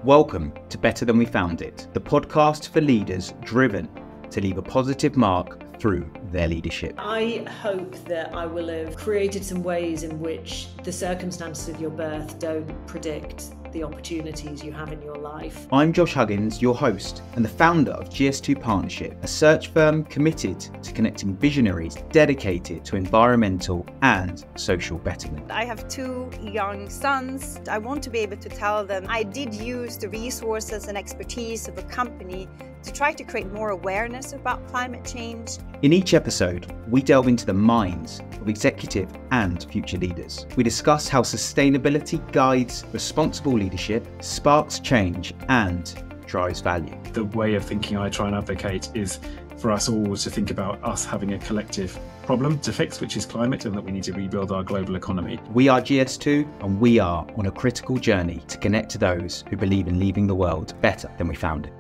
Welcome to Better Than We Found It, the podcast for leaders driven to leave a positive mark through their leadership. I hope that I will have created some ways in which the circumstances of your birth don't predict the opportunities you have in your life. I'm Josh Huggins, your host and the founder of GS2 Partnership, a search firm committed to connecting visionaries dedicated to environmental and social betterment. I have two young sons. I want to be able to tell them I did use the resources and expertise of a company to try to create more awareness about climate change. In each episode, we delve into the minds of executive and future leaders. We discuss how sustainability guides responsible leadership, sparks change, and drives value. The way of thinking I try and advocate is for us all to think about us having a collective problem to fix, which is climate, and that we need to rebuild our global economy. We are GS2, and we are on a critical journey to connect to those who believe in leaving the world better than we found it.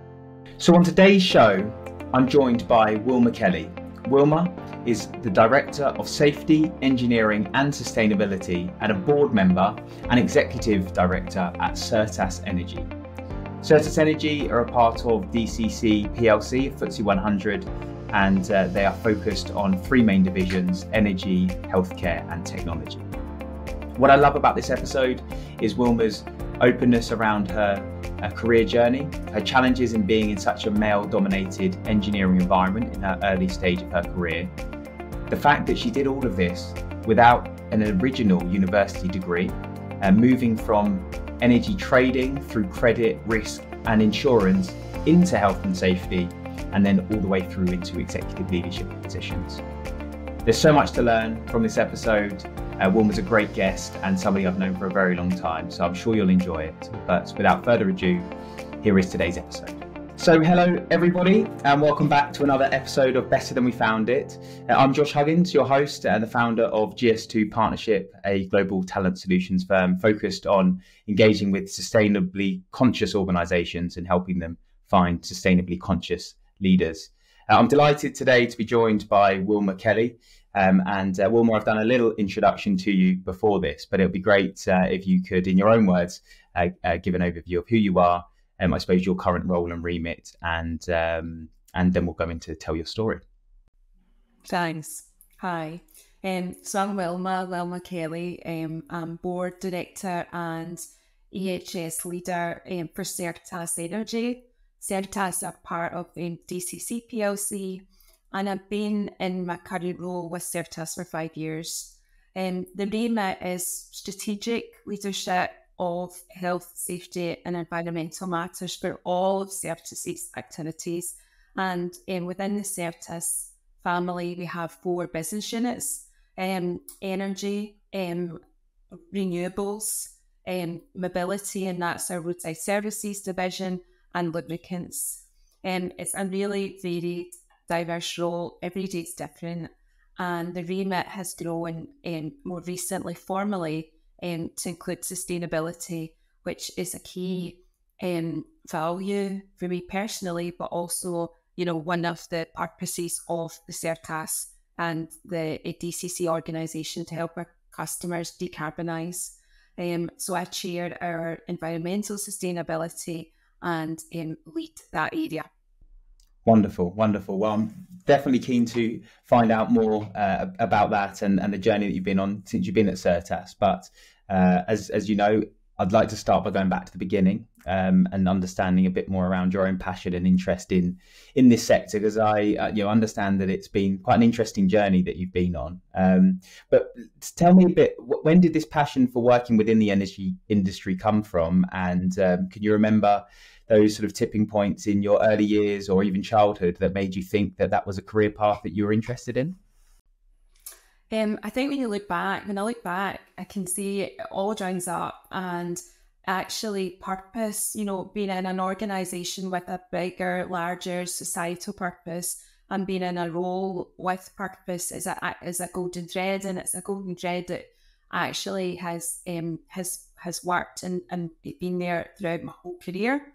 So on today's show, I'm joined by Wilma Kelly. Wilma is the Director of Safety, Engineering and Sustainability and a board member and Executive Director at Certas Energy. Certas Energy are a part of DCC PLC, FTSE 100, and they are focused on three main divisions: energy, healthcare and technology. What I love about this episode is Wilma's openness around her career journey, her challenges in being in such a male-dominated engineering environment in her early stage of her career, the fact that she did all of this without an original university degree, moving from energy trading through credit, risk and insurance into health and safety, and then all the way through into executive leadership positions. There's so much to learn from this episode. Wilma's a great guest and somebody I've known for a very long time, so I'm sure you'll enjoy it. But without further ado, here is today's episode. So hello everybody, and welcome back to another episode of Better Than We Found It. I'm Josh Huggins, your host and the founder of GS2 Partnership, a global talent solutions firm focused on engaging with sustainably conscious organisations and helping them find sustainably conscious leaders. I'm delighted today to be joined by Wilma Kelly. Wilma, I've done a little introduction to you before this, but it would be great if you could, in your own words, give an overview of who you are, I suppose your current role and remit, and then we'll go into tell your story. Thanks. Hi. So I'm Wilma Kelly. I'm board director and EHS leader for Certas Energy. Certas are part of DCC PLC. And I've been in my current role with Certas for 5 years. The remit is strategic leadership of health, safety and environmental matters for all of Certas' activities. And within the Certas family, we have 4 business units: energy, renewables, mobility, and that's our roadside services division, and lubricants. It's a really varied, diverse role. Every day it's different, and the remit has grown more recently formally to include sustainability, which is a key value for me personally, but also, one of the purposes of the Certas and the DCC organisation to help our customers decarbonise. So I chair our environmental sustainability and lead that area. Wonderful. Well, I'm definitely keen to find out more about that and the journey that you've been on since you've been at Certas. But as you know, I'd like to start by going back to the beginning and understanding a bit more around your own passion and interest in this sector, because I understand that it's been quite an interesting journey that you've been on. But tell me a bit, when did this passion for working within the energy industry come from? And can you remember those sort of tipping points in your early years or even childhood that made you think that that was a career path that you were interested in? I think when I look back, I can see it all joins up, and actually purpose, being in an organisation with a bigger, larger societal purpose and being in a role with purpose is a golden thread, and it's a golden thread that actually has worked and been there throughout my whole career.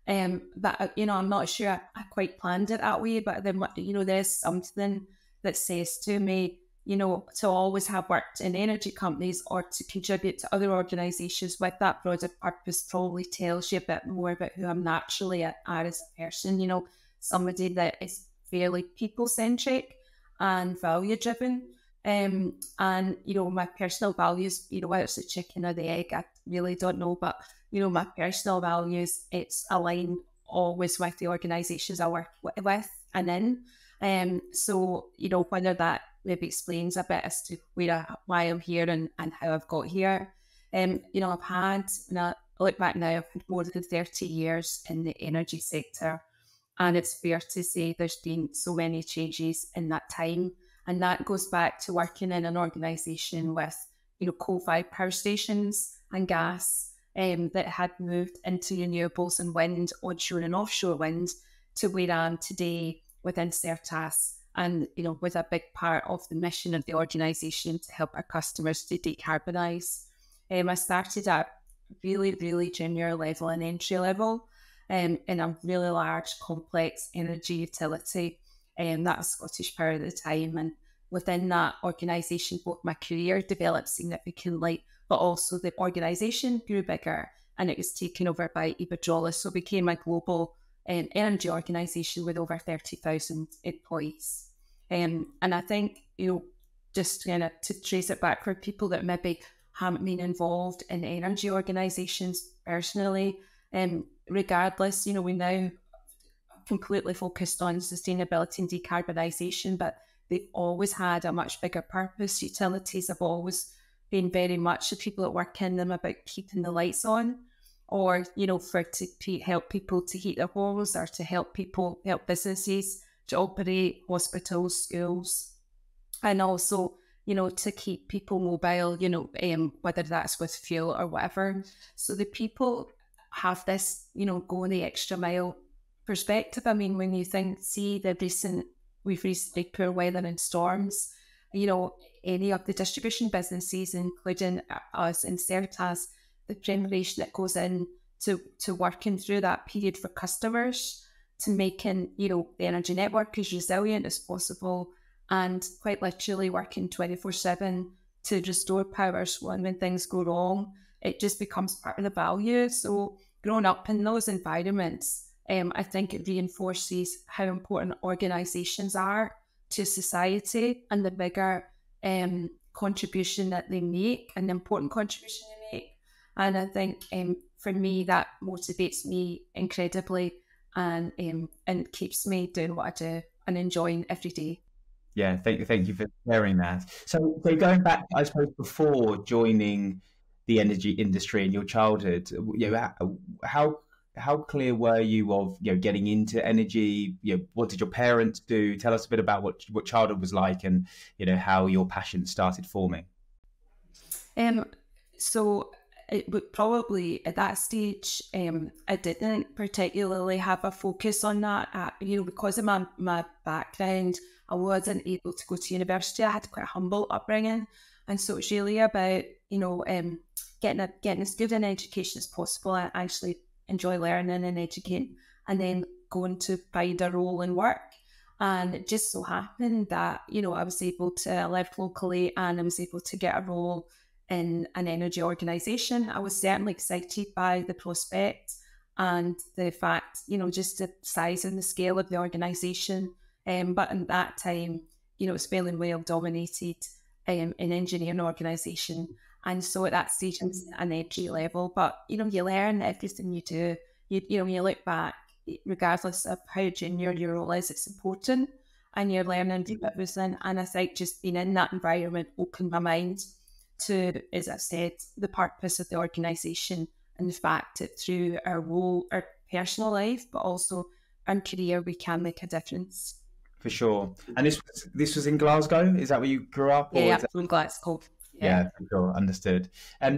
But I'm not sure I quite planned it that way, but then there is something that says to me, to always have worked in energy companies or to contribute to other organisations with that broader purpose probably tells you a bit more about who I'm naturally are as a person, somebody that is fairly people-centric and value-driven. And, my personal values, whether it's the chicken or the egg, I really don't know, but, my personal values, it's aligned always with the organisations I work with and in. So, whether that maybe explains a bit as to why I'm here and how I've got here. I've had, when I look back now, I've had more than 30 years in the energy sector. And it's fair to say there's been so many changes in that time. And that goes back to working in an organisation with, coal-fired power stations and gas that had moved into renewables and wind, onshore and offshore wind, to where I am today within Certas. And, with a big part of the mission of the organisation to help our customers to decarbonise. I started at really, really junior level and entry level in a really large, complex energy utility. That was Scottish Power at the time. And within that organisation, both my career developed significantly, but also the organisation grew bigger and it was taken over by Iberdrola. So it became a global energy organisation with over 30,000 employees. And I think, just kind of to trace it back for people that maybe haven't been involved in energy organisations personally, regardless, we now completely focused on sustainability and decarbonisation, but they've always had a much bigger purpose. Utilities have always been very much the people that work in them about keeping the lights on, or, to help people to heat their homes, or to help businesses to operate, hospitals, schools, and also, to keep people mobile, whether that's with fuel or whatever. So the people have this, going the extra mile perspective. I mean, when you see we've recently poor weather and storms, any of the distribution businesses, including us in Certas, the preparation that goes in to working through that period for customers, to making, the energy network as resilient as possible, and quite literally working 24/7 to restore power when things go wrong. It just becomes part of the value. So growing up in those environments, I think it reinforces how important organisations are to society and the bigger contribution that they make, and the important contribution they make. And I think for me, that motivates me incredibly, and keeps me doing what I do and enjoying every day. Yeah, thank you for sharing that. So going back, I suppose, before joining the energy industry in your childhood, how clear were you of getting into energy? What did your parents do? Tell us a bit about what childhood was like, and how your passion started forming. So it would probably at that stage, I didn't particularly have a focus on that. Because of my background, I wasn't able to go to university. I had quite a humble upbringing, and so it's really about getting as good an education as possible. I actually enjoy learning and educating, and then going to find a role in work. And it just so happened that I was able to live locally, and I was able to get a role in an energy organisation. I was certainly excited by the prospect and the fact, just the size and the scale of the organisation. But in that time, it's fairly well dominated an engineering organisation. And so at that stage, I was at an entry level. But, you learn everything you do. You look back, regardless of how junior your role is, it's important. And you're learning from everything. And I think just being in that environment opened my mind to, as I said, the purpose of the organisation, and the fact that through our role, our personal life, but also our career, we can make a difference. For sure. And this was in Glasgow? Is that where you grew up? Yeah, from Glasgow. Yeah, for sure. Understood.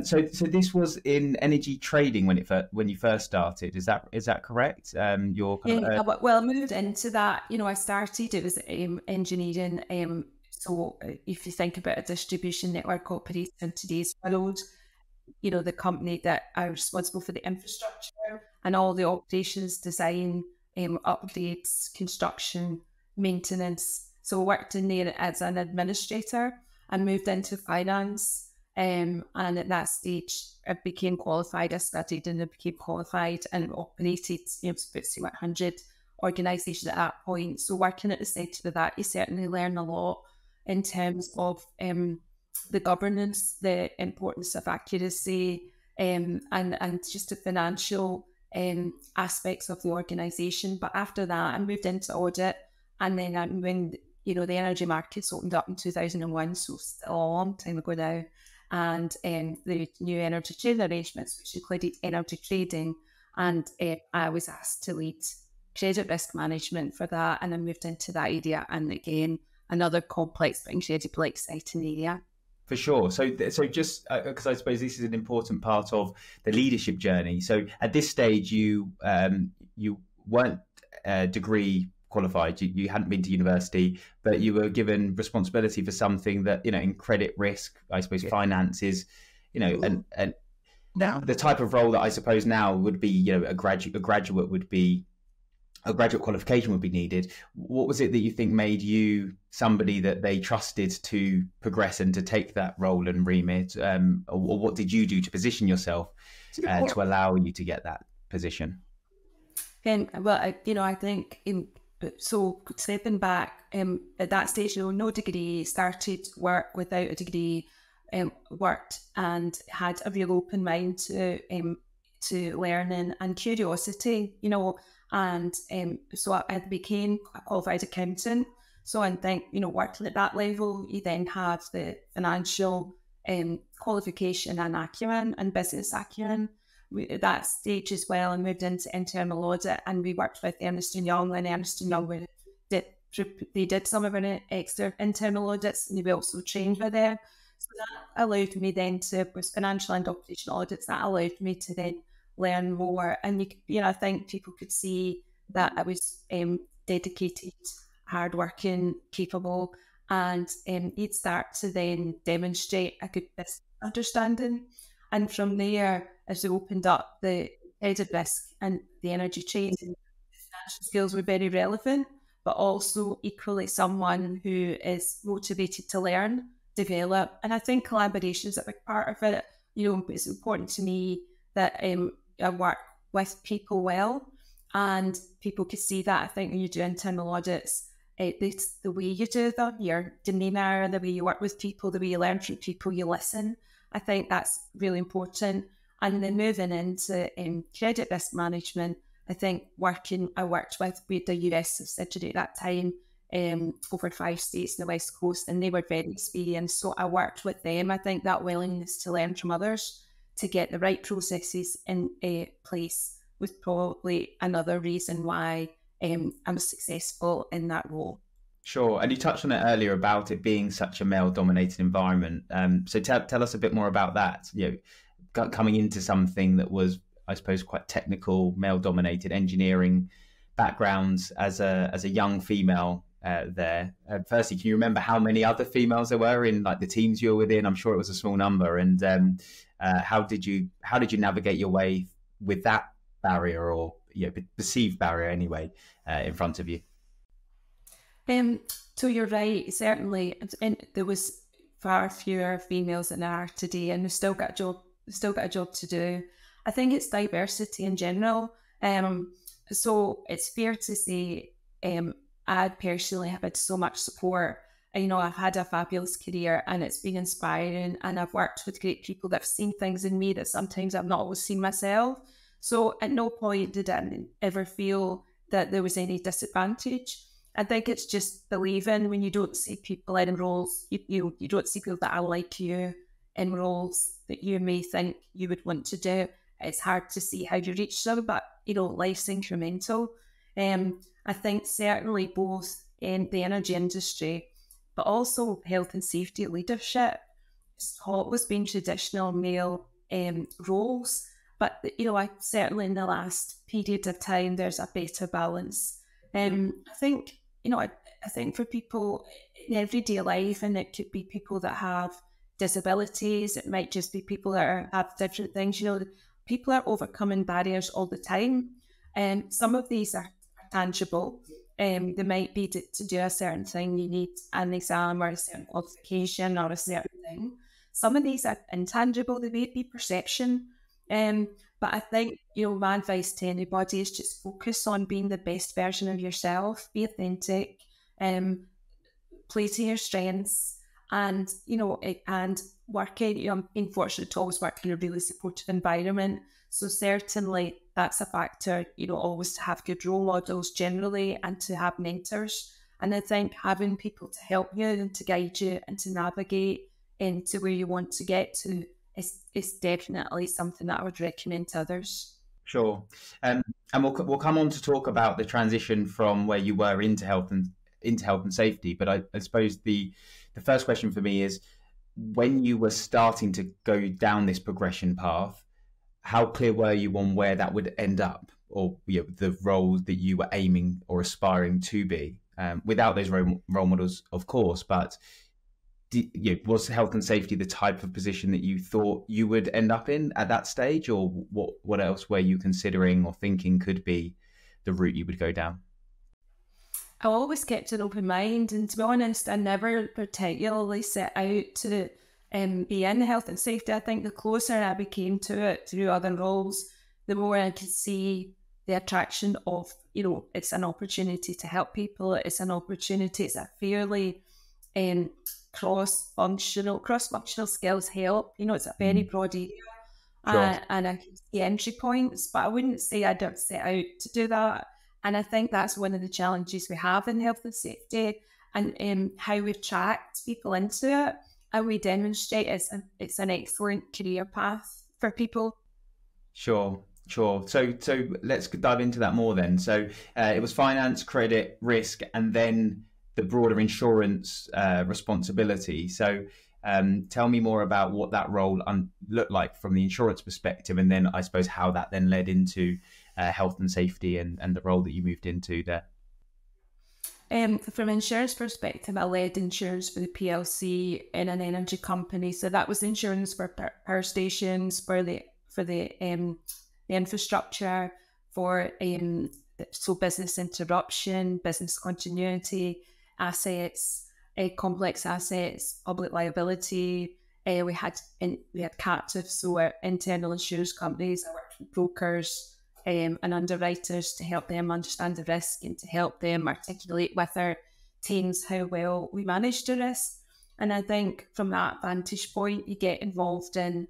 So this was in energy trading when you first started. Is that correct? I moved into that. I started. It was engineering. So if you think about a distribution network operator in today's world, the company that are responsible for the infrastructure and all the operations, design, upgrades, construction, maintenance, So I worked in there as an administrator and moved into finance. And at that stage, I became qualified. I studied and I became qualified and operated, FTSE 100 organisations at that point. So working at the centre of that, you certainly learn a lot in terms of the governance, the importance of accuracy, and just the financial aspects of the organisation. But after that, I moved into audit, and then when the energy markets opened up in 2001, so still a long time ago now, and the new energy trading arrangements, which included energy trading, and I was asked to lead credit risk management for that, and I moved into that area, and again, another complex but incredibly exciting area. For sure. So just because I suppose this is an important part of the leadership journey. So at this stage, you weren't degree qualified. You hadn't been to university, but you were given responsibility for something that in credit risk, I suppose, finances, and now the type of role that I suppose now would be a graduate would be. A graduate qualification would be needed. What was it that you think made you somebody that they trusted to progress and to take that role and remit? Or what did you do to position yourself to allow you to get that position? I think so. Stepping back at that stage, no degree, started work without a degree, worked and had a real open mind to learning and curiosity. And so I became a qualified accountant. So I think, working at that level, you then have the financial qualification and acumen and business acumen. At that stage as well, I moved into internal audit, and we worked with Ernst & Young, and Ernst & Young they did some of our extra internal audits, and they also trained with them. So that allowed me then to, with financial and operational audits, that allowed me to then learn more. And I think people could see that I was dedicated, hardworking, capable, and you'd start to then demonstrate a good business understanding. And from there, as it opened up, the credit risk and the energy trading, financial skills were very relevant, but also equally someone who is motivated to learn, develop. And I think collaboration is a big part of it. It's important to me that I work with people well, and people could see that. I think when you do internal audits, it's the way you do them, your demeanour, the way you work with people, the way you learn from people, you listen. I think that's really important. And then moving into credit risk management, I think I worked with the US subsidiary at that time, over 5 states in the West Coast, and they were very experienced. So I worked with them. I think that willingness to learn from others, to get the right processes in place, was probably another reason why I'm successful in that role. Sure. And you touched on it earlier about it being such a male-dominated environment. So tell us a bit more about that. Coming into something that was, I suppose, quite technical, male-dominated engineering backgrounds as a young female there. Firstly, can you remember how many other females there were in the teams you were within? I'm sure it was a small number. And how did you navigate your way with that barrier, or perceived barrier anyway, in front of you? So you're right, certainly, and there was far fewer females than there are today, and we've still got a job to do. I think it's diversity in general. So it's fair to say, I personally have had so much support. I've had a fabulous career, and it's been inspiring, and I've worked with great people that have seen things in me that sometimes I've not always seen myself. So at no point did I ever feel that there was any disadvantage. I think it's just believing when you don't see people in roles, you don't see people that are like you in roles that you may think you would want to do. It's hard to see how you reach them, but life's incremental. I think certainly both in the energy industry, but also health and safety leadership, it's always been traditional male roles. But I certainly in the last period of time, there's a better balance. I think for people in everyday life, and it could be people that have disabilities, it might just be people that have different things. People are overcoming barriers all the time, and some of these are tangible. They might be to do a certain thing, you need an exam or a certain qualification or a certain thing. Some of these are intangible, they may be perception. But I think, my advice to anybody is just focus on being the best version of yourself, be authentic, play to your strengths, and, and working, I'm being fortunate to always work in a really supportive environment. So certainly that's a factor, always to have good role models generally and to have mentors. And I think having people to help you and to guide you and to navigate into where you want to get to is definitely something that I would recommend to others. Sure. And we'll come on to talk about the transition from where you were into health and safety. But I suppose the first question for me is, when you were starting to go down this progression path, how clear were you on where that would end up, or the roles that you were aiming or aspiring to be, without those role models, of course, but was health and safety the type of position that you thought you would end up in at that stage, or what else were you considering or thinking could be the route you would go down? I always kept an open mind, and to be honest, I never particularly set out to be in health and safety. I think the closer I became to it through other roles, the more I could see the attraction of, it's an opportunity to help people. It's an opportunity. It's a fairly cross-functional skills help. It's a very broad area. Sure. And I can see entry points, but I wouldn't say I don't set out to do that. And I think that's one of the challenges we have in health and safety, and how we attract people into it, and we demonstrate it's an excellent career path for people. Sure. So let's dive into that more then. So it was finance, credit, risk, and then the broader insurance responsibility. So tell me more about what that role looked like from the insurance perspective, and then I suppose how that then led into health and safety and the role that you moved into there. From an insurance perspective, I led insurance for the PLC in an energy company. So that was insurance for power stations, for the infrastructure, for so business interruption, business continuity, assets, complex assets, public liability. We had captives, so our internal insurance companies. I worked with brokers and underwriters to help them understand the risk and to help them articulate with our teams how well we manage the risk. And I think from that vantage point, you get involved in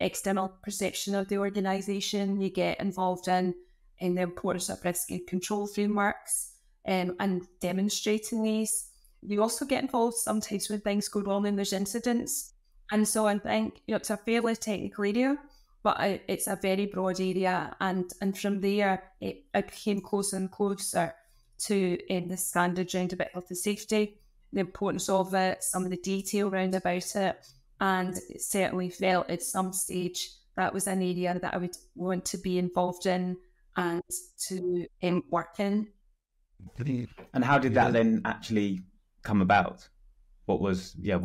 external perception of the organisation, you get involved in the importance of risk and control frameworks and demonstrating these. You also get involved sometimes when things go wrong and there's incidents. And so I think it's a fairly technical area, but it's a very broad area. And from there, I became closer and closer to the standards around about health and safety, the importance of it, some of the detail around about it. And it certainly felt at some stage that was an area that I would want to be involved in and to work in. And how did that then actually come about? What was the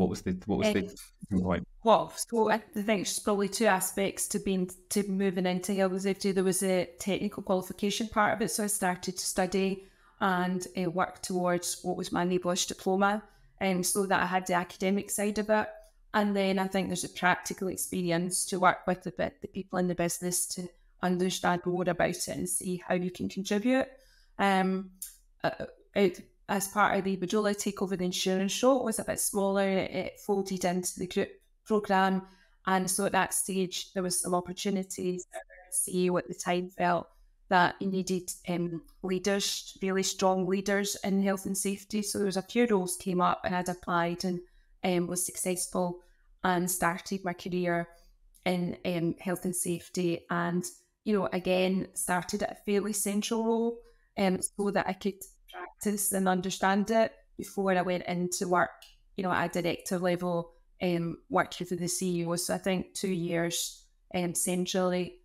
point? Well, so I think there's probably two aspects to moving into health and safety. There was a technical qualification part of it, so I started to study and work towards what was my English diploma, so that I had the academic side of it. And then I think there's a practical experience to work with the people in the business to understand more about it and see how you can contribute. As part of the Bajola takeover, the insurance role was a bit smaller. It folded into the group programme. And so at that stage, there was some opportunities. The CEO at the time felt that he needed leaders, really strong leaders in health and safety. So there was a few roles came up and I'd applied and was successful and started my career in health and safety. And, again, started at a fairly central role so that I could practice and understand it before I went into work, at a director level, working for the CEO. So I think 2 years centrally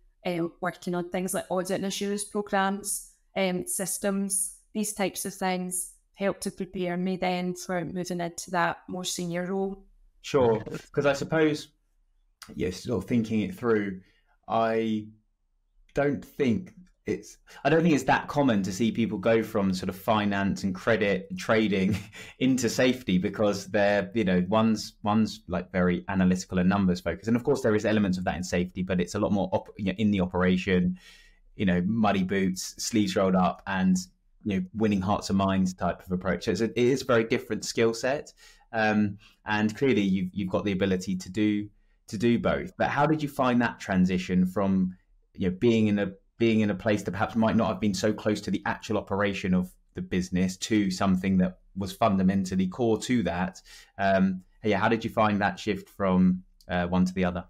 working on things like audit and assurance programs, systems, these types of things helped to prepare me then for moving into that more senior role. Sure, because I suppose, yes, sort of thinking it through, I don't think I don't think it's that common to see people go from sort of finance and credit and trading into safety, because they're, one's like very analytical and numbers focused. And of course there is elements of that in safety, but it's a lot more in the operation, muddy boots, sleeves rolled up, and winning hearts and minds type of approach. So it is a very different skill set. And clearly you've got the ability to do both. But how did you find that transition from being in a place that perhaps might not have been so close to the actual operation of the business to something that was fundamentally core to that? How did you find that shift from one to the other?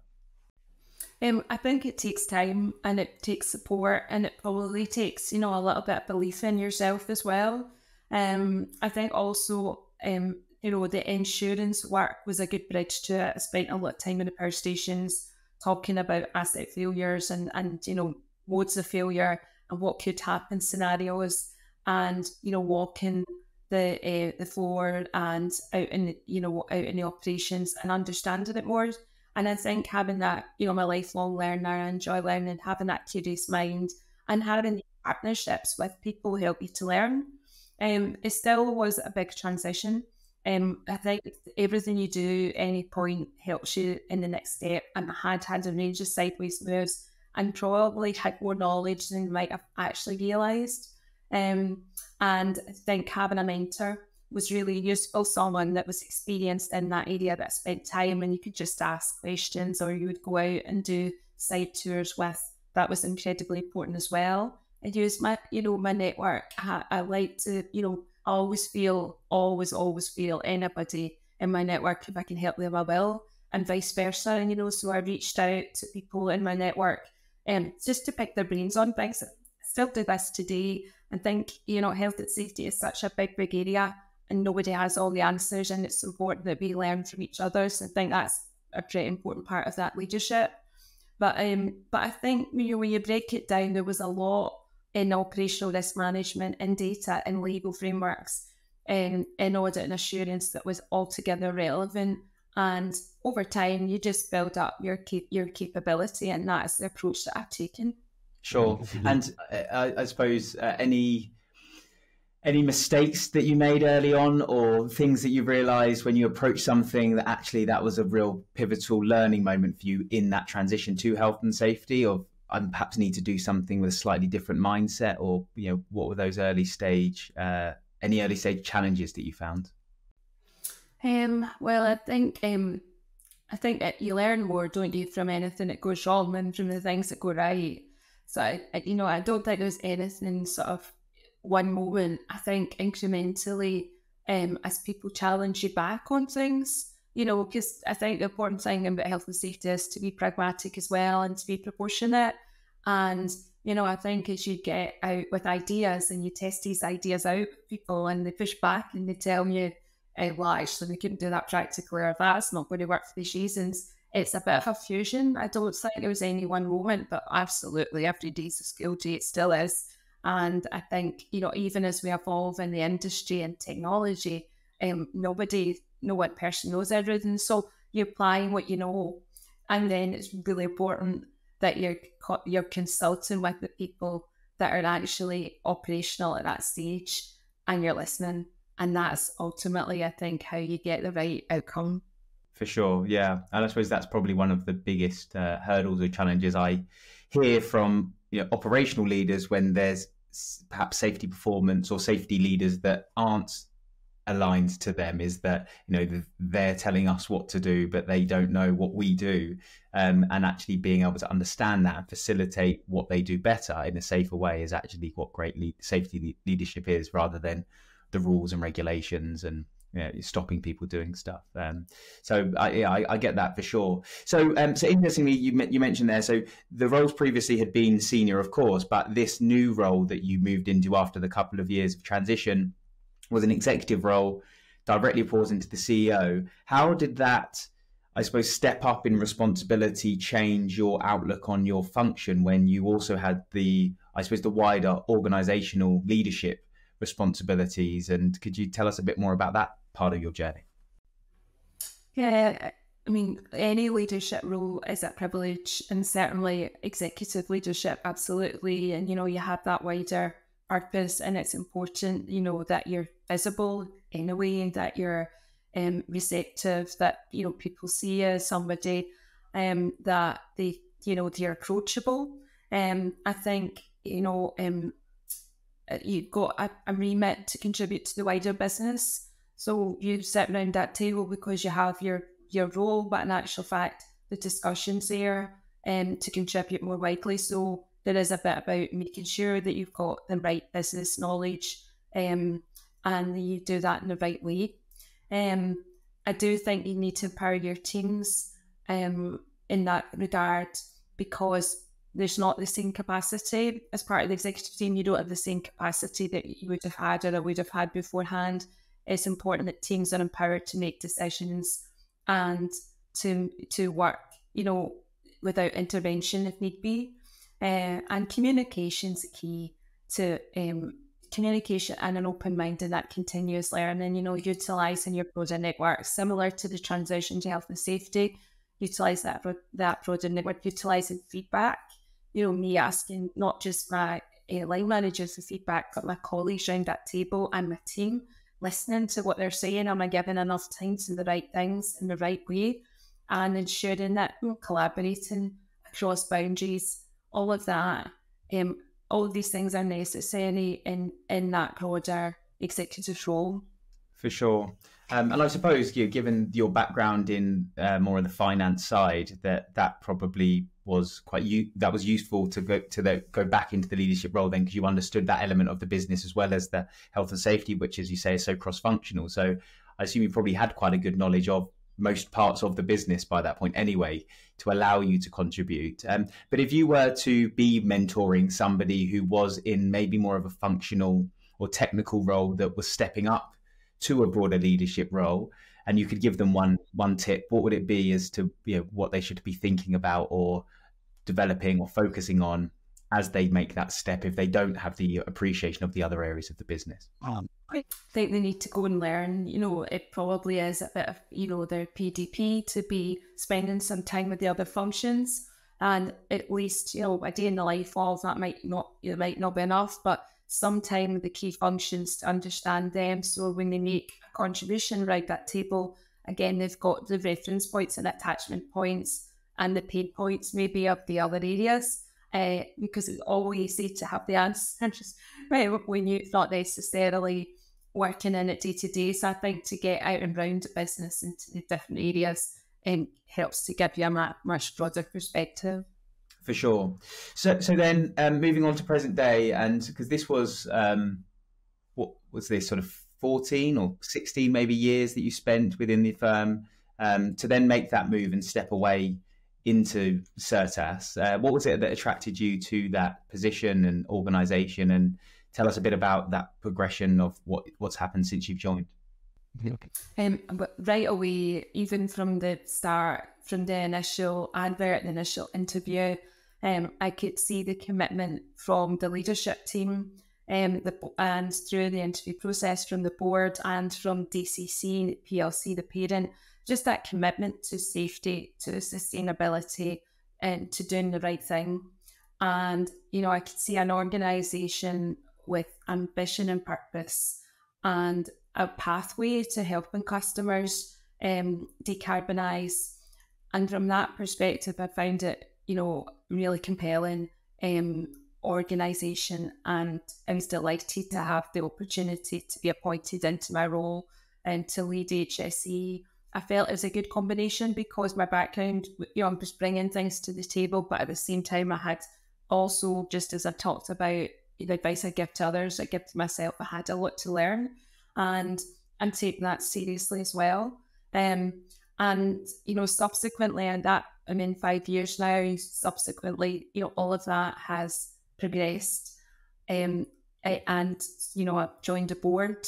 I think it takes time, and it takes support, and it probably takes, a little bit of belief in yourself as well. I think also, the insurance work was a good bridge to it. I spent a lot of time in the power stations talking about asset failures and modes of failure and what could happen scenarios, and walking the floor and out in the operations and understanding it more. And I think having that, I'm a lifelong learner, I enjoy learning, having that curious mind and having partnerships with people who help you to learn. It still was a big transition. I think everything you do at any point helps you in the next step. And I had a range of sideways moves and probably had more knowledge than you might have actually realised. And I think having a mentor was really useful, someone that was experienced in that area, that spent time, and you could just ask questions, or you would go out and do site tours with. That was incredibly important as well. I use my network. I like to, always feel anybody in my network, if I can help them, I will, and vice versa. So I reached out to people in my network just to pick their brains on things. I still do this today, and think, health and safety is such a big area, and nobody has all the answers, and it's important that we learn from each other. So I think that's a very important part of that leadership. But I think when you break it down, there was a lot in operational risk management and data and legal frameworks in audit and assurance that was altogether relevant. And over time, you just build up your capability, and that's the approach that I've taken. Sure. And I suppose any mistakes that you made early on, or things that you realised when you approached something that actually that was a real pivotal learning moment for you in that transition to health and safety, or I perhaps need to do something with a slightly different mindset, or what were those early stage challenges that you found? Well, I think that you learn more, don't you, from anything that goes wrong than from the things that go right. So I don't think there's anything sort of one moment. I think incrementally, as people challenge you back on things, because I think the important thing about health and safety is to be pragmatic as well, and to be proportionate. And, I think as you get out with ideas and you test these ideas out with people, and they push back and they tell you, well, actually, we couldn't do that practically, or that's not going to work for these reasons. It's a bit of a fusion. I don't think there was any one moment, but absolutely every day's a school day. It still is. And I think, even as we evolve in the industry and technology, no one person knows everything. So you're applying what you know. And then it's really important that you're consulting with the people that are actually operational at that stage, and you're listening. And that's ultimately, I think, how you get the right outcome. For sure, yeah. And I suppose that's probably one of the biggest hurdles or challenges I hear from operational leaders, when there's perhaps safety performance or safety leaders that aren't aligned to them, is that they're telling us what to do, but they don't know what we do, and actually being able to understand that and facilitate what they do better in a safer way is actually what great safety leadership is, rather than the rules and regulations and stopping people doing stuff. So I get that for sure. So interestingly, you mentioned there, so the roles previously had been senior, of course, but this new role that you moved into after the couple of years of transition was an executive role, directly reports into the CEO. How did that, I suppose, step up in responsibility change your outlook on your function, when you also had the wider organizational leadership responsibilities? And could you tell us a bit more about that part of your journey? Yeah, I mean, any leadership role is a privilege, and certainly executive leadership, absolutely. And, you have that wider purpose, and it's important, that you're visible in a way, that you're receptive, that, people see you as somebody that they're approachable. I think, you've got a remit to contribute to the wider business. So you sit around that table because you have your role, but in actual fact, the discussion's there to contribute more widely. So there is a bit about making sure that you've got the right business knowledge and you do that in the right way. I do think you need to empower your teams in that regard, because there's not the same capacity as part of the executive team. You don't have the same capacity that you would have had or I would have had beforehand. It's important that teams are empowered to make decisions and to work, without intervention if need be. And communication's key to communication and an open mind and that continuous learning, utilising your broader network, similar to the transition to health and safety. Utilise that broader network, utilising feedback. Me asking not just my line managers for feedback, but my colleagues around that table and my team, listening to what they're saying. Am I giving enough time to the right things in the right way? And ensuring that collaborating across boundaries, all of that, all of these things are necessary in that broader executive role. For sure. And I suppose, given your background in more of the finance side, that probably was that was useful to go back into the leadership role then, because you understood that element of the business as well as the health and safety, which, as you say, is so cross-functional. So I assume you probably had quite a good knowledge of most parts of the business by that point anyway, to allow you to contribute. But if you were to be mentoring somebody who was in maybe more of a functional or technical role that was stepping up to a broader leadership role, and you could give them one tip, what would it be as to what they should be thinking about or developing or focusing on as they make that step if they don't have the appreciation of the other areas of the business? I think they need to go and learn. It probably is a bit of their PDP to be spending some time with the other functions, and at least a day in the life of that might not be enough, but sometime the key functions to understand them. So when they make a contribution around that table, again, they've got the reference points and attachment points and the pain points maybe of the other areas, because it's always easy to have the answers right when you're not necessarily working in it day to day. So I think to get out and round the business into the different areas helps to give you a much broader perspective. For sure. So then moving on to present day, and because this was, what was this, sort of 14 or 16 maybe years that you spent within the firm, to then make that move and step away into Certas. What was it that attracted you to that position and organisation? And tell us a bit about that progression of what's happened since you've joined. But right away, even from the start, from the initial advert, the initial interview, I could see the commitment from the leadership team and through the interview process from the board and from DCC, PLC, the parent, just that commitment to safety, to sustainability and to doing the right thing. And, I could see an organisation with ambition and purpose and a pathway to helping customers decarbonise. And from that perspective, I found it, really compelling organisation, and I was delighted to have the opportunity to be appointed into my role and to lead HSE. I felt it was a good combination because my background, I was bringing things to the table, but at the same time I had also, just as I talked about the advice I give to others, I give to myself, I had a lot to learn, and I'm taking that seriously as well. And, subsequently, and that I'm in 5 years now, subsequently, all of that has progressed. And, I've joined a board.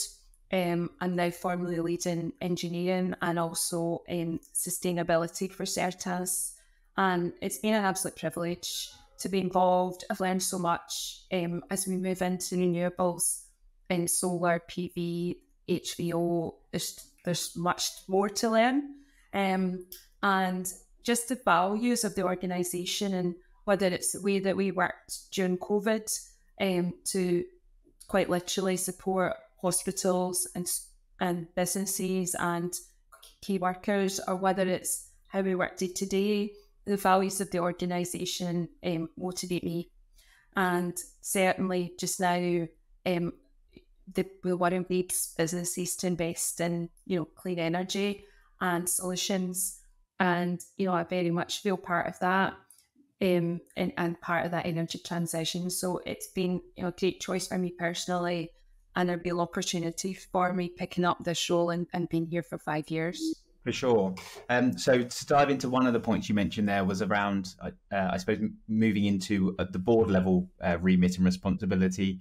I'm now formally leading engineering and also sustainability for Certas. And it's been an absolute privilege to be involved. I've learned so much as we move into renewables and solar, PV, HVO. There's much more to learn. and just the values of the organisation, and whether it's the way that we worked during COVID to quite literally support hospitals and businesses and key workers, or whether it's how we work day to day, the values of the organisation motivate me. And certainly just now, we want to lead businesses to invest in, clean energy and solutions. And, I very much feel part of that and part of that energy transition. So it's been a great choice for me personally, and a real opportunity for me picking up this role and being here for 5 years. For sure. So to dive into one of the points you mentioned there was around, I suppose, moving into the board level remit and responsibility.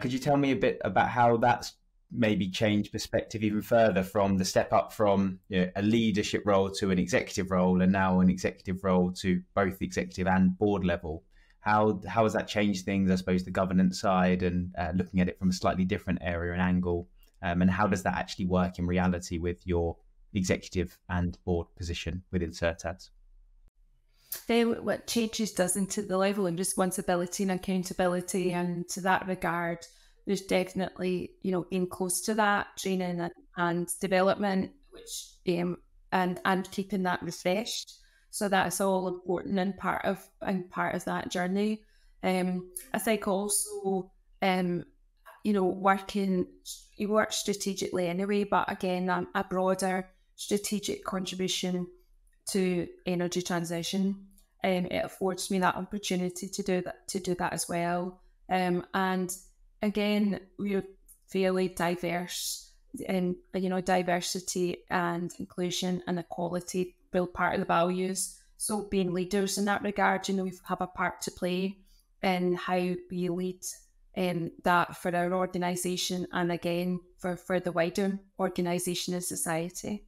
Could you tell me a bit about how that's maybe changed perspective even further from the step up from a leadership role to an executive role, and now an executive role to both the executive and board level? How has that changed things, I suppose, the governance side, and looking at it from a slightly different area and angle? And how does that actually work in reality with your executive and board position within Certas? Then what changes does into the level of responsibility and accountability, and to that regard, there's definitely, being close to that training and development, which and keeping that refreshed. So that is all important and part of that journey. I think also, you work strategically anyway, but again, a broader strategic contribution to energy transition. It affords me that opportunity to do that as well. And again, we're fairly diverse, and diversity and inclusion and equality build part of the values. So being leaders in that regard, we have a part to play in how we lead that for our organisation, and again for the wider organisation and society.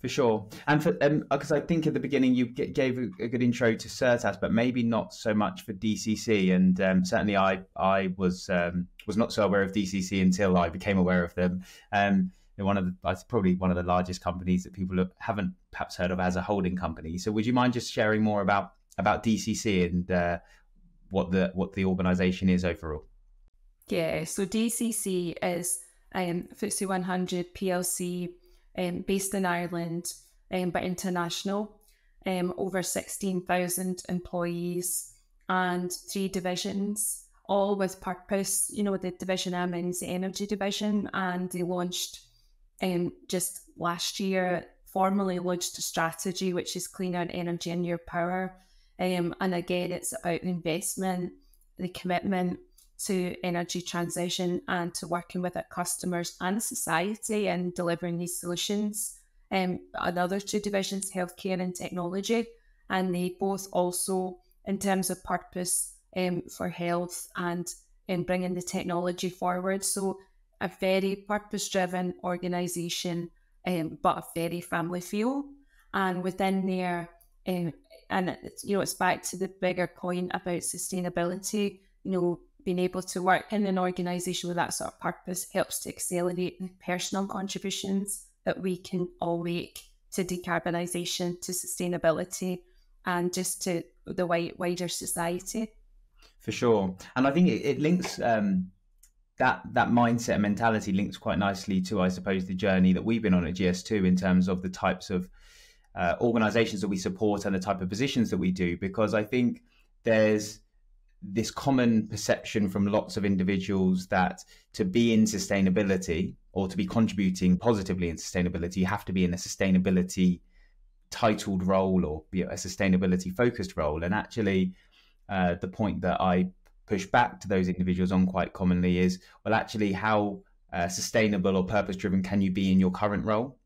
For sure. And for because I think at the beginning you gave a good intro to Certas, but maybe not so much for DCC. And certainly I was not so aware of DCC until I became aware of them. Probably one of the largest companies that people haven't perhaps heard of as a holding company. So would you mind just sharing more about DCC and what the organisation is overall? Yeah, so DCC is FTSE 100 PLC. Based in Ireland, but international, over 16,000 employees and 3 divisions, all with purpose. The division I'm in is the energy division, and they launched just last year, formally launched a strategy, which is cleaner energy in your power. And again, it's about investment, the commitment to energy transition, and to working with our customers and society and delivering these solutions. Another 2 divisions, healthcare and technology, and they both also, in terms of purpose, for health and in bringing the technology forward. So a very purpose-driven organisation, but a very family feel. And within there, and it's back to the bigger point about sustainability. Being able to work in an organisation with that sort of purpose helps to accelerate the personal contributions that we can all make to decarbonisation, to sustainability, and just to the wider society. For sure. And I think it links, that mindset and mentality links quite nicely to, I suppose, the journey that we've been on at GS2 in terms of the types of organisations that we support and the type of positions that we do, because I think there's this common perception from lots of individuals that to be in sustainability or to be contributing positively in sustainability, you have to be in a sustainability titled role or be a sustainability focused role. And actually, the point that I push back to those individuals on quite commonly is, well, actually, how sustainable or purpose driven can you be in your current role?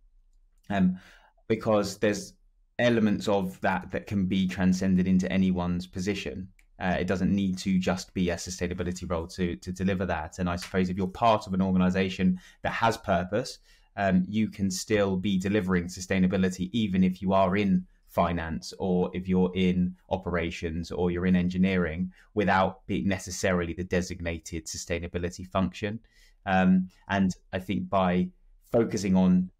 Because there's elements of that can be transcended into anyone's position. It doesn't need to just be a sustainability role to deliver that. And I suppose if you're part of an organization that has purpose, you can still be delivering sustainability, even if you are in finance or if you're in operations or you're in engineering, without being necessarily the designated sustainability function. And I think by focusing on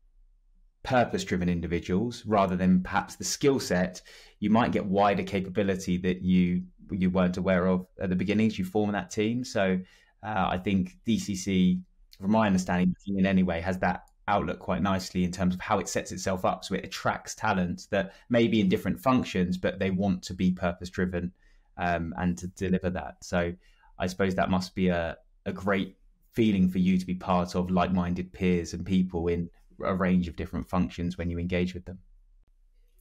purpose-driven individuals rather than perhaps the skill set, you might get wider capability that you weren't aware of at the beginning as you form that team. So I think DCC, from my understanding, in any way, has that outlook quite nicely in terms of how it sets itself up, so it attracts talent that may be in different functions, but they want to be purpose-driven and to deliver that. So I suppose that must be a great feeling for you to be part of like-minded peers and people in a range of different functions when you engage with them.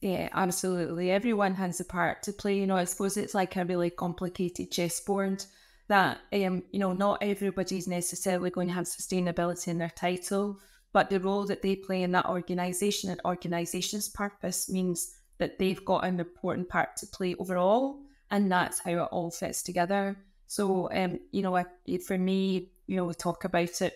Yeah, absolutely. Everyone has a part to play. I suppose it's like a really complicated chessboard that, not everybody's necessarily going to have sustainability in their title, but the role that they play in that organisation and organisation's purpose means that they've got an important part to play overall, and that's how it all fits together. So, for me, we talk about it.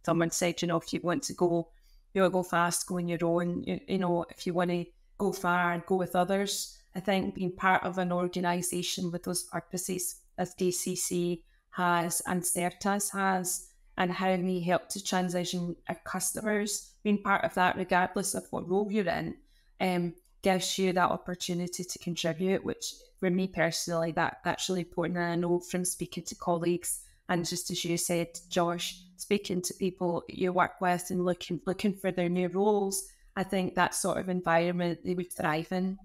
Someone said, if you want to go fast, go on your own. If you want to go far and go with others. I think being part of an organisation with those purposes, as DCC has and Certas has, and how we help to transition our customers, being part of that, regardless of what role you're in, gives you that opportunity to contribute, which for me personally, that's really important. And I know from speaking to colleagues, and just as you said, Josh, speaking to people you work with and looking for their new roles, I think that sort of environment they would thrive in.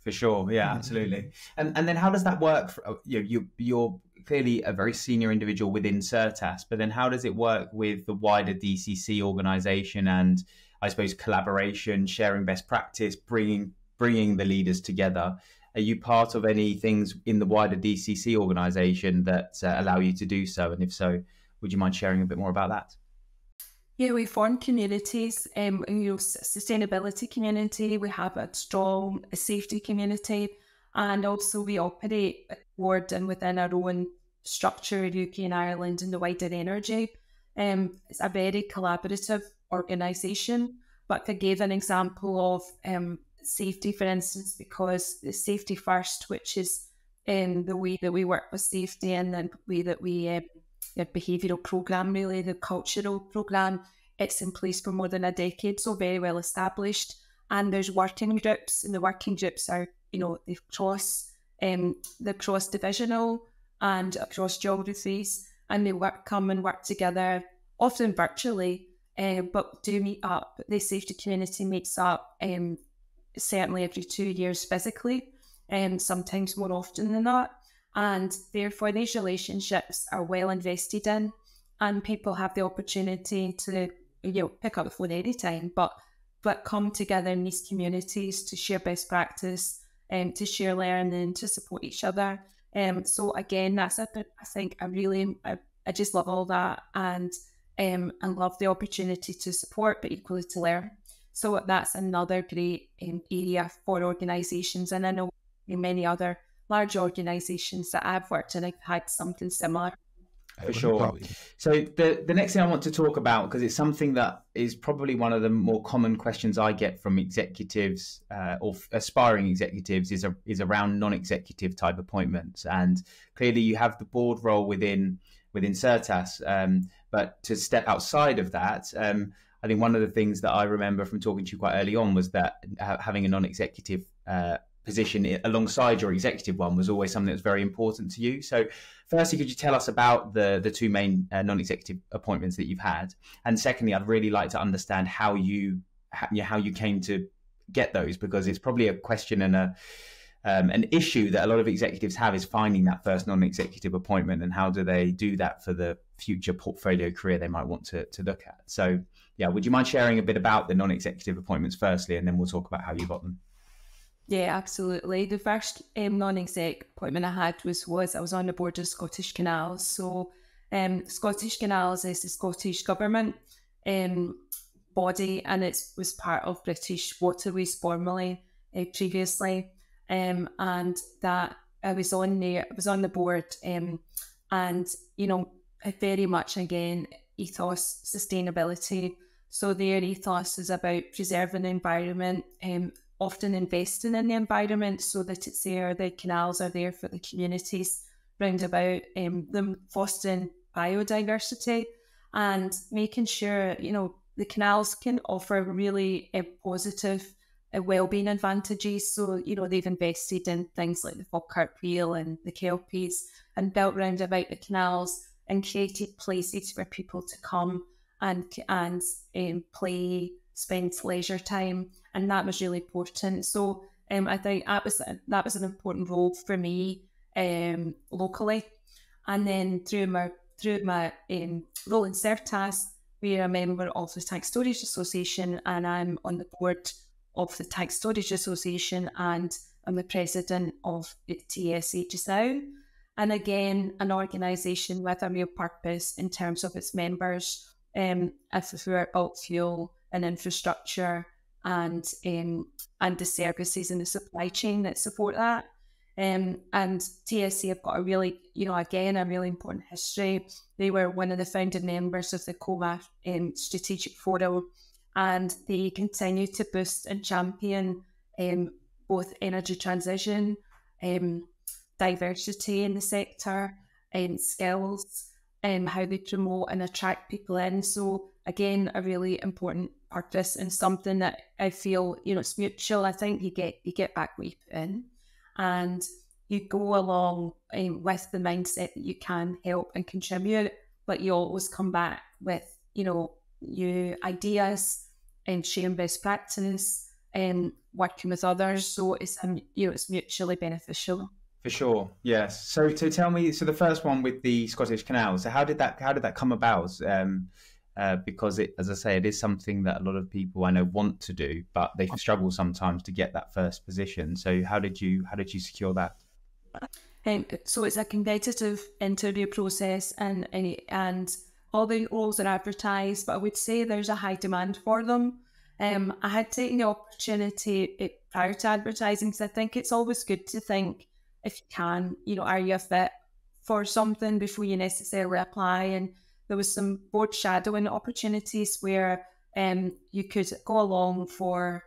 For sure, yeah, absolutely. And then how does that work? You're clearly a very senior individual within Certas, but then how does it work with the wider DCC organisation and I suppose collaboration, sharing best practice, bringing the leaders together? Are you part of any things in the wider DCC organisation that allow you to do so? And if so, would you mind sharing a bit more about that? Yeah, we form communities, sustainability community, we have a strong safety community, and also we operate toward and within our own structure, UK and Ireland, and the wider energy. It's a very collaborative organisation, but I gave an example of safety, for instance, because the safety first, which is the way that we work with safety, and then the way that we the behavioural programme, really, the cultural programme, it's in place for more than a decade, so very well established. And there's working groups, and the working groups are, they cross divisional and across geographies, and they come and work together, often virtually, but do meet up. The safety community meets up certainly every 2 years physically, sometimes more often than that. And therefore, these relationships are well invested in, and people have the opportunity to, pick up the phone anytime, but come together in these communities to share best practice, to share learning, to support each other. So again, that's I think I just love all that, and love the opportunity to support, but equally to learn. So that's another great area for organisations, and I know in many other large organisations that I've worked in, I've had something similar. For sure. So the next thing I want to talk about, because it's something that is probably one of the more common questions I get from executives or aspiring executives, is around non-executive type appointments. And clearly you have the board role within Certas, but to step outside of that, I think one of the things that I remember from talking to you quite early on was that having a non-executive position alongside your executive one was always something that was very important to you. So firstly, could you tell us about the two main non-executive appointments that you've had? And secondly, I'd really like to understand how you came to get those, because it's probably a question and an issue that a lot of executives have, is finding that first non-executive appointment, and how do they do that for the future portfolio career they might want to look at. So yeah, would you mind sharing a bit about the non-executive appointments firstly, and then we'll talk about how you got them? Yeah, absolutely. The first non-exec appointment I had was I was on the board of Scottish Canals. So Scottish Canals is the Scottish Government body, and it was part of British Waterways formerly, previously. And that I was on the board, and very much, again, ethos, sustainability. So their ethos is about preserving the environment, often investing in the environment so that it's there, the canals are there for the communities round about, them fostering biodiversity and making sure, the canals can offer really positive wellbeing advantages. So, they've invested in things like the Falkirk Wheel and the Kelpies and built round about the canals and created places for people to come and play, spend leisure time. And that was really important. So I think that was an important role for me locally. And then through my role in Certas, we are a member of the Tank Storage Association, and I'm on the board of the Tank Storage Association, and I'm the president of the TSA just now. And again, an organisation with a real purpose in terms of its members, through bulk fuel and infrastructure and the services and the supply chain that support that. And TSA have got a really, a really important history. They were one of the founding members of the COMA Strategic Forum, and they continue to boost and champion both energy transition, diversity in the sector, skills, how they promote and attract people in. So again, a really important purpose and something that I feel, it's mutual. I think you get back what you put in, and you go along with the mindset that you can help and contribute, but you always come back with, new ideas and sharing best practice and working with others. So it's, it's mutually beneficial. For sure, yes. So tell me, so the first one with the Scottish Canals, so how did that come about? Because as I say, it is something that a lot of people I know want to do, but they struggle sometimes to get that first position. So how did you secure that? So it's a competitive interview process, and all the roles are advertised, but I would say there's a high demand for them. I had taken the opportunity prior to advertising, because I think it's always good to think, if you can, are you a fit for something before you necessarily apply? And there was some board shadowing opportunities where you could go along for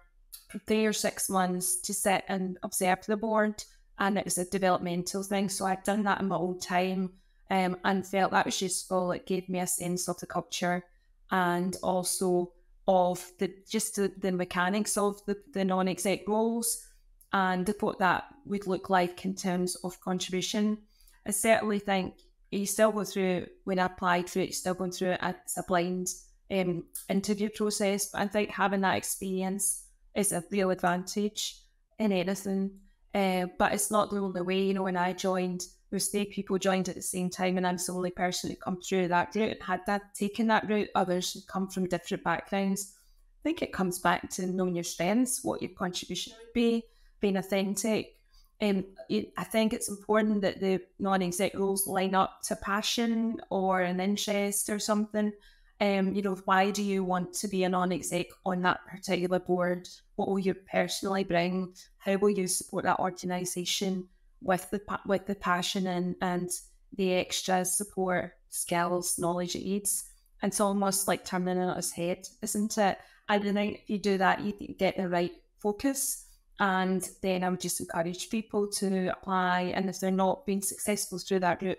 3 or 6 months to sit and observe the board, and it was a developmental thing. So I'd done that in my own time and felt that was useful. It gave me a sense of the culture and also of the mechanics of the non-exec roles and what that would look like in terms of contribution. I certainly think you still go through, when I applied for it, you're still going through it as a blind interview process, but I think having that experience is a real advantage in anything. But it's not the only way. When I joined, there was 3 people joined at the same time, and I'm the only person who come through that route and had taken that route. Others who come from different backgrounds. I think it comes back to knowing your strengths, what your contribution would be, being authentic. I think it's important that the non-exec roles line up to passion or an interest or something. Why do you want to be a non-exec on that particular board? What will you personally bring? How will you support that organisation with the passion and the extra support, skills, knowledge it needs? And it's almost like turning it on its head, isn't it? I think if you do that, you get the right focus. And then I would just encourage people to apply. And if they're not being successful through that route,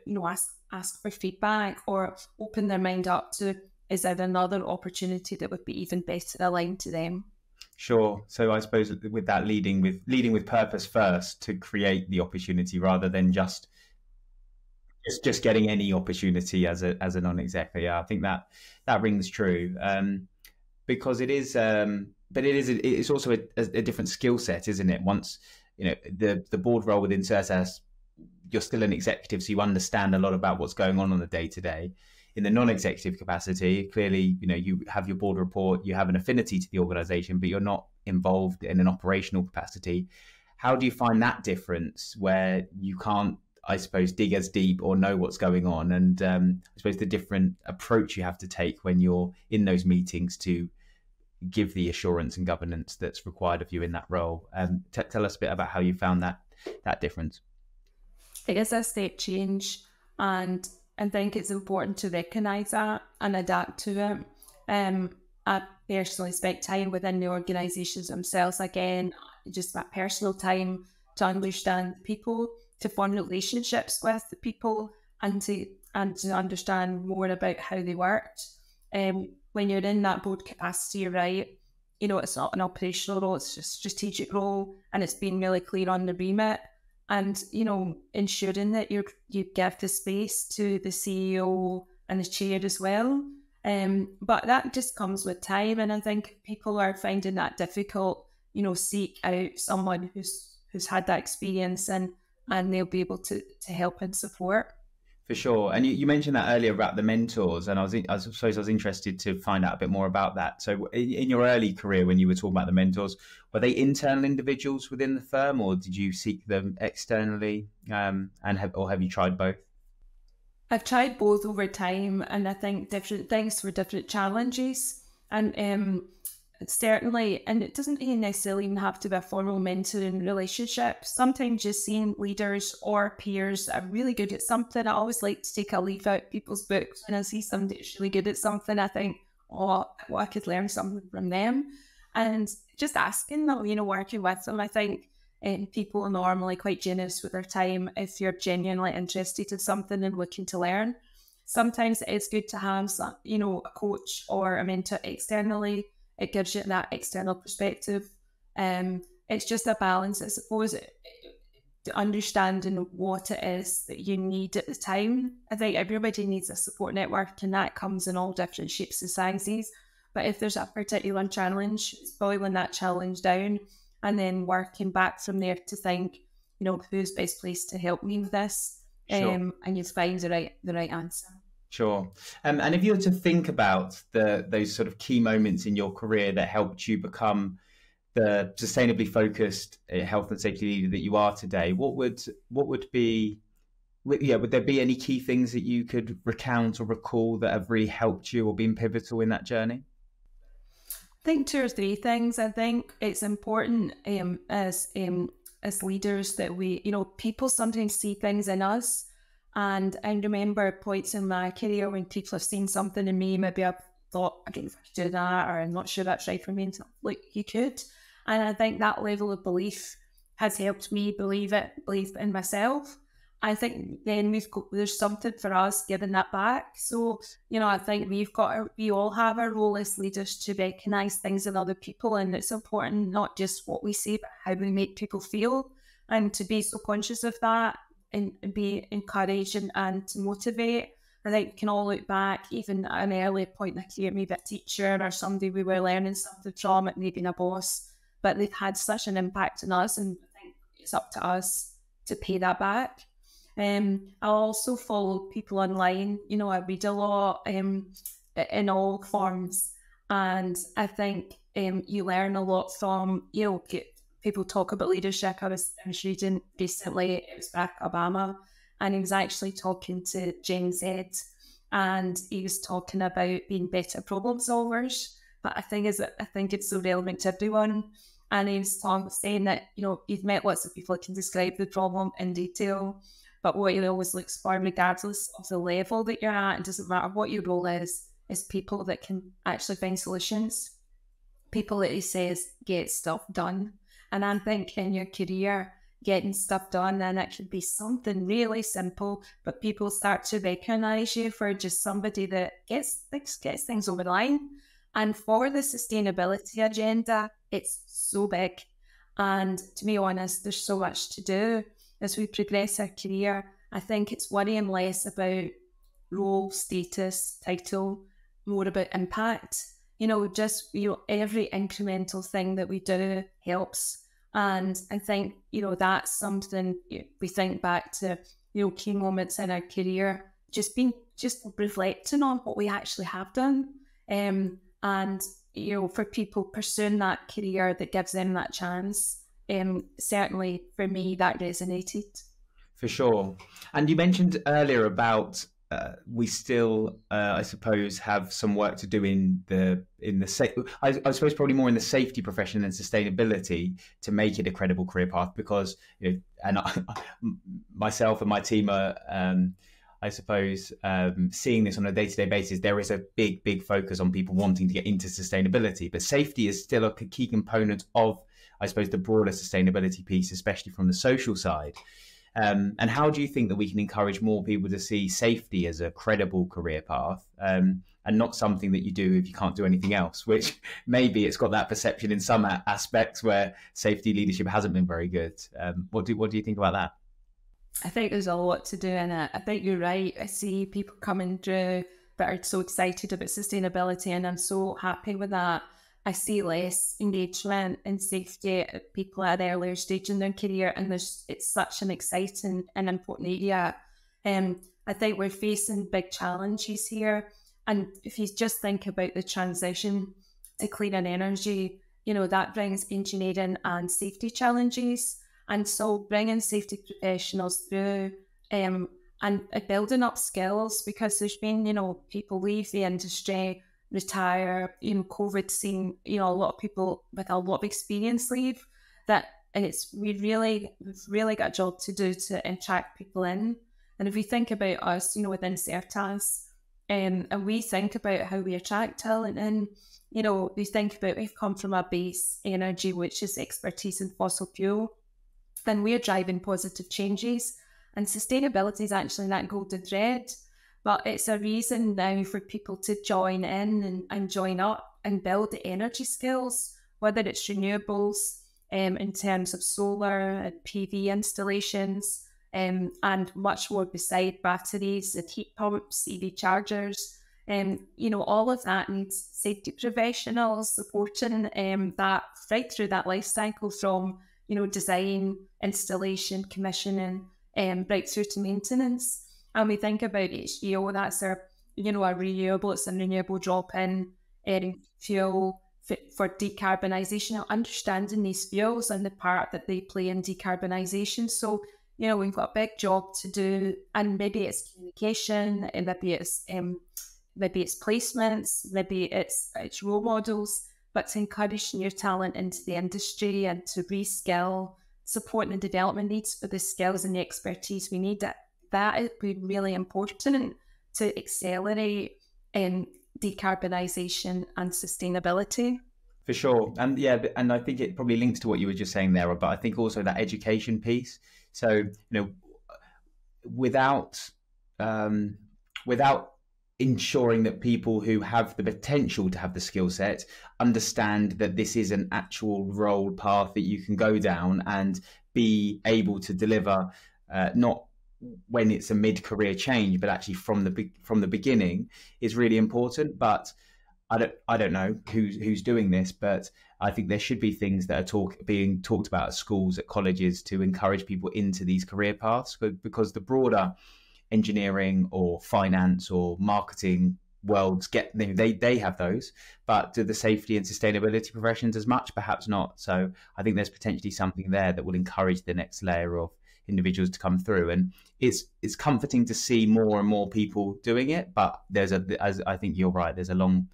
ask for feedback or open their mind up to, is there another opportunity that would be even better aligned to them? Sure. So I suppose with that, leading with purpose first to create the opportunity rather than just getting any opportunity as a non-exec. Yeah, I think that rings true, because it is. But it's also a different skill set, isn't it? Once the board role within Certas, you're still an executive, so you understand a lot about what's going on the day to day. In the non-executive capacity, clearly, you have your board report, you have an affinity to the organisation, but you're not involved in an operational capacity. How do you find that difference where you can't, I suppose, dig as deep or know what's going on? And I suppose the different approach you have to take when you're in those meetings to give the assurance and governance that's required of you in that role. Tell us a bit about how you found that difference. It is a step change, and I think it's important to recognise that and adapt to it. I personally spent time within the organisations themselves, again, just that personal time to understand people, to form relationships with the people, and to understand more about how they worked. when you're in that board capacity, you're right, it's not an operational role, it's just a strategic role, and it's being really clear on the remit, and, ensuring that you give the space to the CEO and the chair as well. But that just comes with time, and I think people are finding that difficult. Seek out someone who's had that experience, and they'll be able to help and support. For sure. And you mentioned that earlier about the mentors, and I suppose I was interested to find out a bit more about that. So in your early career, when you were talking about the mentors, were they internal individuals within the firm, or did you seek them externally? Or have you tried both? I've tried both over time, and I think different things for different challenges. And certainly, and it doesn't even necessarily even have to be a formal mentoring relationship. Sometimes just seeing leaders or peers that are really good at something. I always like to take a leaf out of people's books when I see somebody that's really good at something. I think, I could learn something from them. And just asking them, working with them. I think people are normally quite generous with their time if you're genuinely interested in something and looking to learn. Sometimes it's good to have, a coach or a mentor externally. It gives you that external perspective. It's just a balance, I suppose, understanding what it is that you need at the time. I think everybody needs a support network, and that comes in all different shapes and sizes. But if there's a particular challenge, it's boiling that challenge down and then working back from there to think, who's best placed to help me with this, Sure. and you find the right answer. Sure. And if you were to think about those sort of key moments in your career that helped you become the sustainably focused health and safety leader that you are today, would there be any key things that you could recount or recall that have really helped you or been pivotal in that journey? I think 2 or 3 things. I think it's important as leaders that we, people sometimes see things in us. And I remember points in my career when people have seen something in me, maybe I've thought, I don't know if I should do that, or I'm not sure that's right for me. And so, you could. And I think that level of belief has helped me believe in myself. I think then there's something for us giving that back. So, I think we all have a role as leaders to recognise things in other people, and it's important not just what we say, but how we make people feel, and to be so conscious of that and be encouraging and to motivate. I think we can all look back, even at an early point in a career, maybe a teacher or somebody we were learning something from, it maybe a boss, but they've had such an impact on us, and I think it's up to us to pay that back. I also follow people online. I read a lot in all forms, and I think you learn a lot from, people talk about leadership. I was reading recently, it was Barack Obama, and he was actually talking to Gen Z, and he was talking about being better problem solvers. But I think it's so relevant to everyone. And he was saying that, you've met lots of people that can describe the problem in detail, but what he always looks for, regardless of the level that you're at, it doesn't matter what your role is people that can actually find solutions. People that he says get stuff done. And I think in your career, getting stuff done, and it could be something really simple, but people start to recognise you for just somebody that gets things over the line. And for the sustainability agenda, it's so big. And to be honest, there's so much to do as we progress our career. I think it's worrying less about role, status, title, more about impact. Every incremental thing that we do helps. And I think, that's something we think back to, key moments in our career, just reflecting on what we actually have done. And, for people pursuing that career that gives them that chance, certainly for me, that resonated. For sure. And you mentioned earlier about we still, I suppose, have some work to do I suppose probably more in the safety profession than sustainability to make it a credible career path, because myself and my team are, I suppose, seeing this on a day-to-day basis. There is a big focus on people wanting to get into sustainability, but safety is still a key component of, I suppose, the broader sustainability piece, especially from the social side. And how do you think that we can encourage more people to see safety as a credible career path, and not something that you do if you can't do anything else, which maybe it's got that perception in some aspects where safety leadership hasn't been very good. What do you think about that? I think there's a lot to do in it. I think you're right. I see people coming through that are so excited about sustainability, and I'm so happy with that. I see less engagement in safety at people at an earlier stage in their career, and it's such an exciting and important area. I think we're facing big challenges here. And if you just think about the transition to cleaner energy, that brings engineering and safety challenges. And so bringing safety professionals through and building up skills, because there's been, people leave the industry, retire, COVID seen, a lot of people with a lot of experience leave and we've really got a job to do to attract people in. And if we think about us, within Certas, and we think about how we attract talent in, we think about we've come from a base energy, which is expertise in fossil fuel, and we're driving positive changes. And sustainability is actually that golden thread. But it's a reason now for people to join in and join up and build the energy skills, whether it's renewables in terms of solar and PV installations, and much more beside batteries and heat pumps, EV chargers. All of that needs safety professionals supporting that right through that life cycle, from design, installation, commissioning, right through to maintenance. And we think about HVO, that's a renewable, it's a renewable drop-in fuel for decarbonisation, understanding these fuels and the part that they play in decarbonisation. So, we've got a big job to do, and maybe it's communication, and maybe it's placements, maybe it's role models, but to encourage new talent into the industry and to reskill, supporting the development needs for the skills and the expertise we need. That would be really important to accelerate decarbonisation and sustainability. For sure. And I think it probably links to what you were just saying there, but I think also that education piece. So, without ensuring that people who have the potential to have the skill set understand that this is an actual role path that you can go down and be able to deliver, not when it's a mid-career change, but actually from the beginning, is really important. But I don't know who's doing this, but I think there should be things that are being talked about at schools, at colleges, to encourage people into these career paths, because the broader engineering or finance or marketing worlds they have those, but do the safety and sustainability professions as much? Perhaps not. So I think there's potentially something there that will encourage the next layer of individuals to come through, and it's comforting to see more and more people doing it. But as I think you're right, there's a long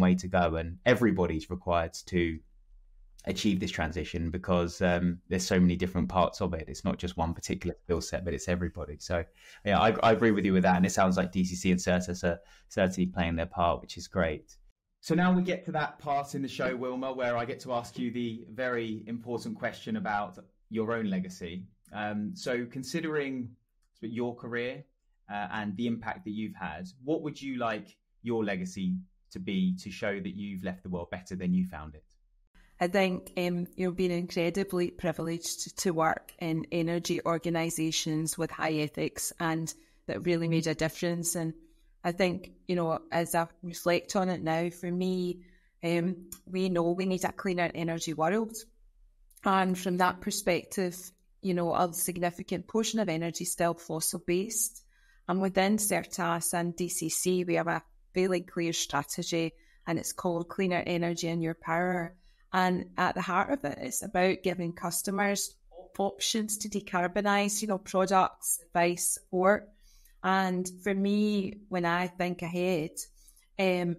way to go, and everybody's required to achieve this transition, because there's so many different parts of it. It's not just one particular skill set, but it's everybody. So yeah, I agree with you with that, and it sounds like DCC and Certas are certainly playing their part, which is great. So now we get to that part in the show, Wilma, where I get to ask you the very important question about your own legacy. So considering your career and the impact that you've had, what would you like your legacy to be, to show that you've left the world better than you found it? I think you've been incredibly privileged to work in energy organisations with high ethics, and that really made a difference. And I think, as I reflect on it now, for me, we know we need a cleaner energy world. And from that perspective, a significant portion of energy is still fossil-based. And within Certas and DCC, we have a really clear strategy, and it's called Cleaner Energy in Your Power. And at the heart of it, it's about giving customers options to decarbonise, products, advice, support. And for me, when I think ahead, being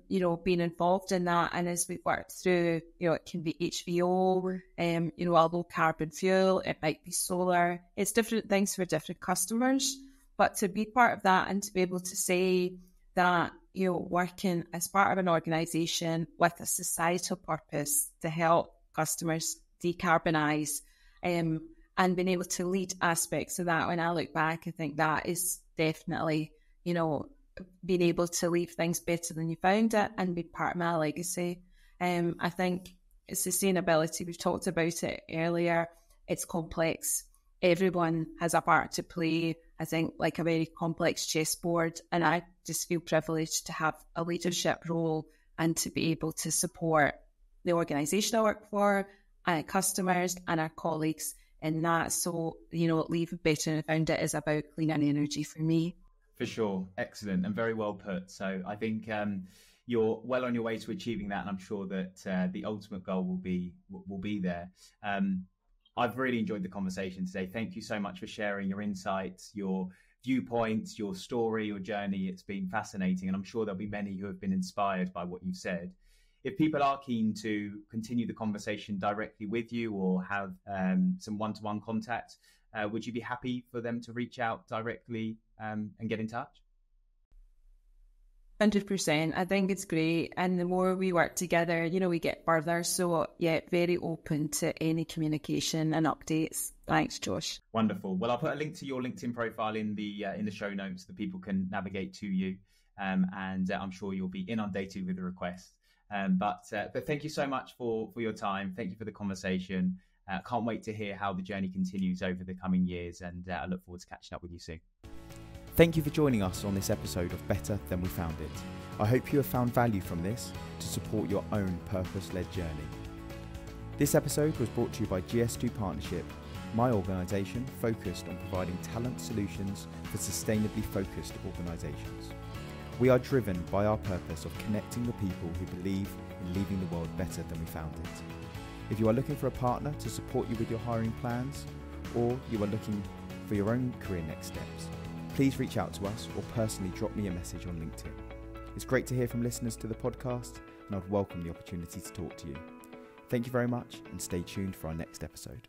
involved in that, and as we work through, it can be HVO, a low carbon fuel, it might be solar, it's different things for different customers. But to be part of that and to be able to say that, working as part of an organisation with a societal purpose to help customers decarbonise, and being able to lead aspects of that. When I look back, I think that is definitely, being able to leave things better than you found it and be part of my legacy. I think sustainability, we've talked about it earlier, it's complex. Everyone has a part to play, I think, like a very complex chessboard, and I just feel privileged to have a leadership role and to be able to support the organisation I work for, customers and our colleagues in that. So, leave better than I found it is about cleaner energy for me. For sure. Excellent and very well put. So I think you're well on your way to achieving that, and I'm sure that the ultimate goal will be there. I've really enjoyed the conversation today. Thank you so much for sharing your insights, your viewpoints, your story, your journey. It's been fascinating, and I'm sure there'll be many who have been inspired by what you've said. If people are keen to continue the conversation directly with you or have some one-to-one contact, would you be happy for them to reach out directly and get in touch? 100%. I think it's great. And the more we work together, we get further. So, yeah, very open to any communication and updates. Thanks, Josh. Wonderful. Well, I'll put a link to your LinkedIn profile in the show notes so that people can navigate to you. And I'm sure you'll be inundated with the requests. But thank you so much for your time. Thank you for the conversation. Can't wait to hear how the journey continues over the coming years. And I look forward to catching up with you soon. Thank you for joining us on this episode of Better Than We Found It. I hope you have found value from this to support your own purpose-led journey. This episode was brought to you by GS2 Partnership, my organisation focused on providing talent solutions for sustainably focused organisations. We are driven by our purpose of connecting the people who believe in leaving the world better than we found it. If you are looking for a partner to support you with your hiring plans, or you are looking for your own career next steps, please reach out to us or personally drop me a message on LinkedIn. It's great to hear from listeners to the podcast, and I'd welcome the opportunity to talk to you. Thank you very much, and stay tuned for our next episode.